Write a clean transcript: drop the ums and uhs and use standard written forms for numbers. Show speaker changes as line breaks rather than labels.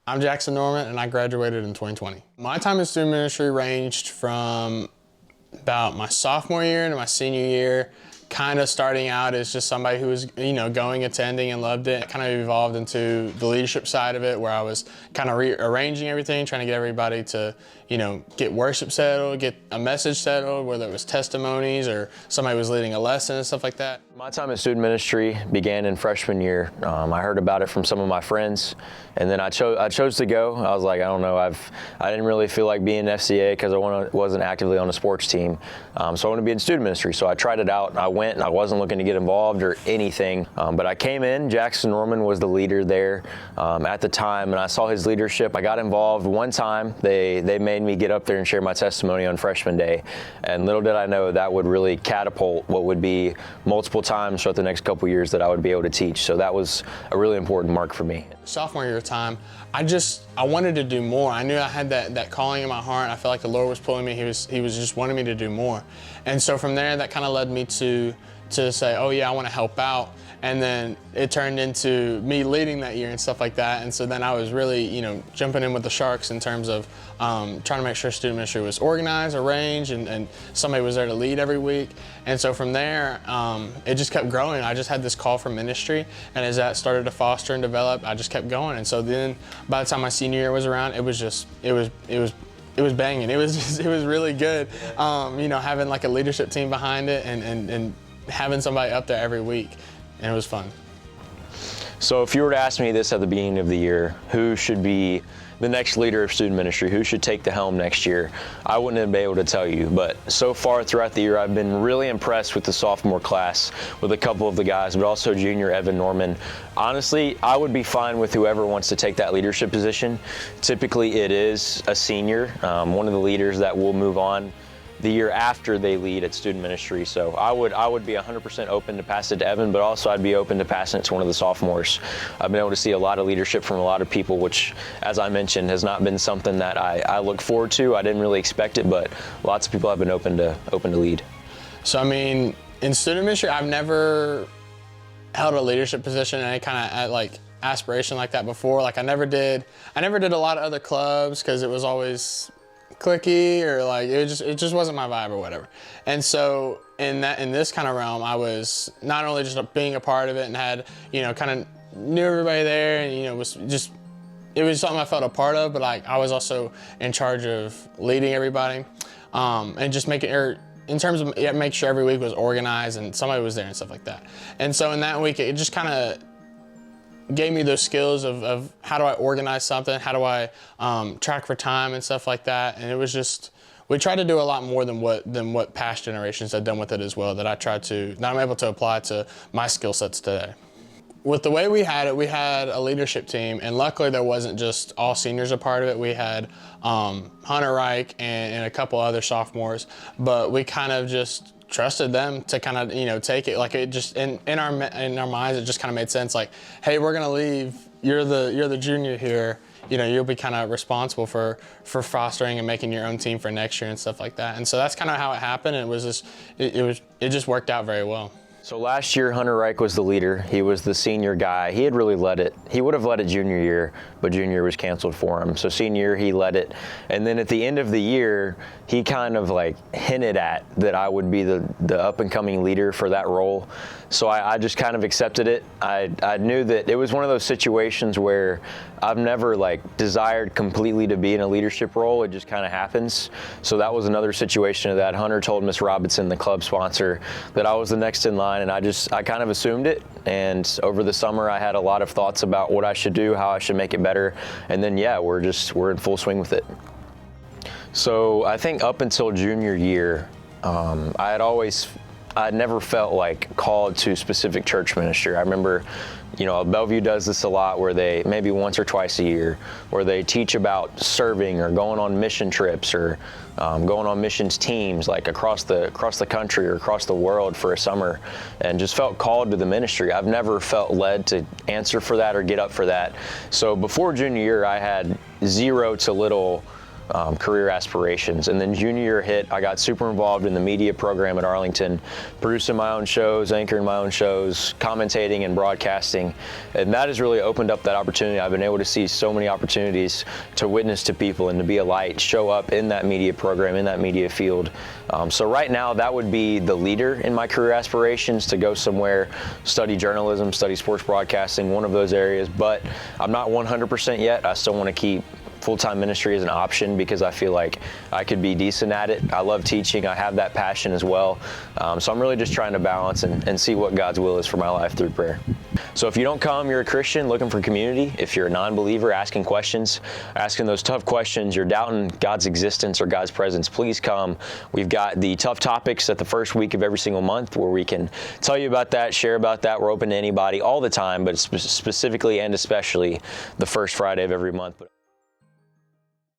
I'm Jackson Norman, and I graduated in 2020. My time in student ministry ranged from about my sophomore year into my senior year, kind of starting out as just somebody who was, going, attending, and loved it. It kind of evolved into the leadership side of it, where I was kind of rearranging everything, trying to get everybody to, get worship settled, get a message settled, whether it was testimonies or somebody was leading a lesson and stuff like that.
My time in student ministry began in freshman year. I heard about it from some of my friends, and then I chose to go. I was like, I don't know, I didn't really feel like being an FCA because I wasn't actively on a sports team. So I want to be in student ministry. So I tried it out. I went, and I wasn't looking to get involved or anything. But I came in. Jackson Norman was the leader there at the time, and I saw his leadership. I got involved one time. They made me get up there and share my testimony on freshman day, and little did I know that would really catapult what would be multiple times throughout the next couple years that I would be able to teach. So that was a really important mark for me.
Sophomore year time, I wanted to do more. I knew I had that calling in my heart. I felt like the Lord was pulling me. He was just wanting me to do more. And so from there, that kind of led me to say, oh yeah, I want to help out. And then it turned into me leading that year and stuff like that. And so then I was really, jumping in with the Sharks in terms of trying to make sure student ministry was organized, arranged, and somebody was there to lead every week. And so from there, it just kept growing. I just had this call for ministry, and as that started to foster and develop, I just kept going. And so then by the time my senior year was around, it was banging. It was really good. Having like a leadership team behind it and having somebody up there every week. And it was fun.
So if you were to ask me this at the beginning of the year, who should be the next leader of student ministry, who should take the helm next year, I wouldn't have been able to tell you. But so far throughout the year, I've been really impressed with the sophomore class, with a couple of the guys, but also junior Evan Norman. Honestly, I would be fine with whoever wants to take that leadership position. Typically, it is a senior, one of the leaders that will move on the year after they lead at student ministry. So I would be 100% open to pass it to Evan, but also I'd be open to passing it to one of the sophomores. I've been able to see a lot of leadership from a lot of people, which, as I mentioned, has not been something that I look forward to. I didn't really expect it, but lots of people have been open to lead.
So in student ministry, I've never held a leadership position in any kind of aspiration like that before. Like I never did a lot of other clubs because it was always clicky, or it just wasn't my vibe or whatever. And so in this kind of realm, I was not only just being a part of it and had, kind of knew everybody there, and, it was something I felt a part of, but I was also in charge of leading everybody, and just make sure every week was organized and somebody was there and stuff like that. And so in that week, it just kind of gave me those skills of how do I organize something, how do I track for time and stuff like that. And it was just, we tried to do a lot more than what past generations had done with it as well, that I'm able to apply to my skill sets today. With the way we had it, we had a leadership team, and luckily there wasn't just all seniors a part of it. We had Hunter Reich and a couple other sophomores, but we kind of just trusted them to kind of, take it. Like it just in our minds, it just kind of made sense. Like, hey, we're gonna leave. You're the junior here. You'll be kind of responsible for fostering and making your own team for next year and stuff like that. And so that's kind of how it happened. And it just worked out very well.
So last year, Hunter Reich was the leader. He was the senior guy. He had really led it. He would have led it junior year, but junior year was canceled for him. So senior year, he led it. And then at the end of the year, he kind of hinted at that I would be the up and coming leader for that role. So I just kind of accepted it. I knew that it was one of those situations where I've never desired completely to be in a leadership role. It just kind of happens. So that was another situation of that. Hunter told Miss Robinson, the club sponsor, that I was the next in line, and I kind of assumed it. And over the summer, I had a lot of thoughts about what I should do, how I should make it better. And then, yeah, we're in full swing with it. So I think up until junior year, I never felt called to specific church ministry. I remember, Bellevue does this a lot, where they, maybe once or twice a year, where they teach about serving or going on mission trips or going on missions teams across the country or across the world for a summer, and just felt called to the ministry. I've never felt led to answer for that or get up for that. So before junior year, I had zero to little career aspirations. And then junior year hit, I got super involved in the media program at Arlington, producing my own shows, anchoring my own shows, commentating and broadcasting. And that has really opened up that opportunity. I've been able to see so many opportunities to witness to people and to be a light, show up in that media program, in that media field. So right now, that would be the leader in my career aspirations, to go somewhere, study journalism, study sports broadcasting, one of those areas. But I'm not 100% yet. I still want to keep full-time ministry as an option because I feel like I could be decent at it. I love teaching. I have that passion as well. So I'm really just trying to balance and see what God's will is for my life through prayer. So if you don't come, you're a Christian looking for community. If you're a non-believer asking questions, asking those tough questions, you're doubting God's existence or God's presence, please come. We've got the tough topics at the first week of every single month where we can tell you about that, share about that. We're open to anybody all the time, but specifically and especially the first Friday of every month.